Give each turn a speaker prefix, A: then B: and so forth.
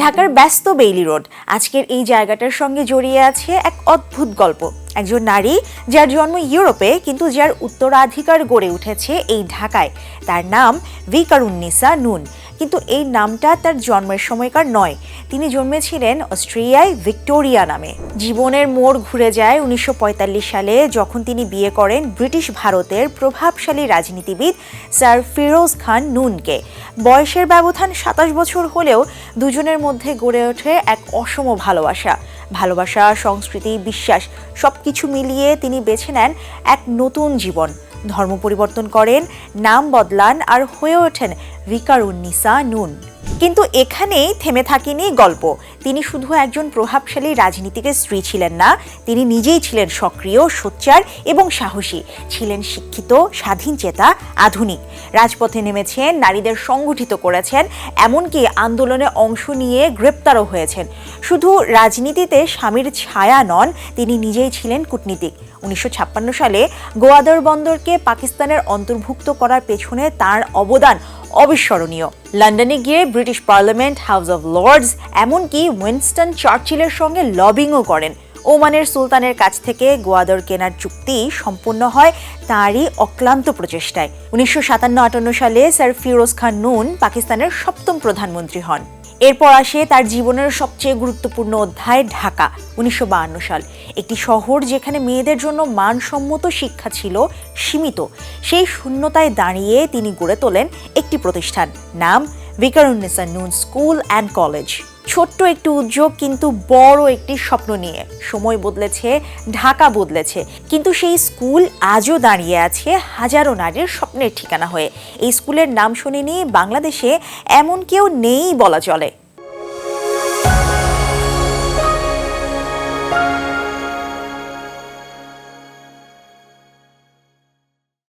A: ঢাকার ব্যস্ত Bailey road আজকের এই জায়গাটার সঙ্গে জড়িয়ে আছে এক অদ্ভুত গল্প। একজন নারী যার জন্ম ইউরোপে কিন্তু যার উত্তরাধিকার গড়ে উঠেছে এই ঢাকায়। তার নাম ভিকারুননিসা নুন, কিন্তু এই নামটা তার জন্মের সময়কার নয়। তিনি জন্মেছিলেন অস্ট্রিয়ায় ভিক্টোরিয়া নামে। জীবনের মোড় ঘুরে যায় 1945 সালে, যখন তিনি বিয়ে করেন ব্রিটিশ ভারতের প্রভাবশালী রাজনীতিবিদ স্যার ফিরোজ খান নুনকে। বয়সের ব্যবধান 27 বছর হলেও দুজনের মধ্যে গড়ে ওঠে এক অসম ভালোবাসা, সংস্কৃতি, বিশ্বাস সবকিছু মিলিয়ে তিনি বেছে নেন এক নতুন জীবন। ধর্ম পরিবর্তন করেন, নাম বদলান আর হয়ে ওঠেন ভিকারুননিসা নুন। কিন্তু এখানেই থেমে থাকেনি গল্প। তিনি শুধু একজন প্রভাবশালী রাজনীতিকের স্ত্রী ছিলেন না, তিনি নিজেই ছিলেন সক্রিয়, সোচ্চার এবং সাহসী। ছিলেন শিক্ষিত, স্বাধীনচেতা, আধুনিক। রাজপথে নেমেছেন, নারীদের সংগঠিত করেছেন, এমনকি আন্দোলনে অংশ নিয়ে গ্রেপ্তারও হয়েছেন। শুধু রাজনীতিতে স্বামীর ছায়া নন, তিনি নিজেই ছিলেন কূটনীতিক। 1956 সালে গোয়াদর বন্দরকে পাকিস্তানের অন্তর্ভুক্ত করার পেছনে তার অবদান অবিস্মরণীয়। লন্ডনে গিয়ে British Parliament, House of Lords, এমনকি উইনস্টন চার্চিলের সঙ্গে লবিংও করেন। ওমানের সুলতানের কাছ থেকে গোয়াদর কেনার চুক্তি সম্পন্ন হয় তাঁরই অক্লান্ত প্রচেষ্টায়। 1957-58 সালে স্যার ফিরোজ খান নুন পাকিস্তানের 7ম প্রধানমন্ত্রী হন। এরপর আসে তার জীবনের সবচেয়ে গুরুত্বপূর্ণ অধ্যায়, ঢাকা। 1952 সাল, একটি শহর যেখানে মেয়েদের জন্য মানসম্মত শিক্ষা ছিল সীমিত। সেই শূন্যতায় দাঁড়িয়ে তিনি গড়ে তোলেন একটি প্রতিষ্ঠান, নাম ভিকারুননিসা নুন স্কুল অ্যান্ড কলেজ। ছোট্ট একটি উদ্যোগ, কিন্তু বড় একটি স্বপ্ন নিয়ে। সময় বদলেছে, ঢাকা বদলেছে, কিন্তু সেই স্কুল আজও দাঁড়িয়ে আছে হাজারো নারীর স্বপ্নের ঠিকানা হয়ে। এই স্কুলের নাম শুনেনি বাংলাদেশে এমন কেউ নেই বলা চলে।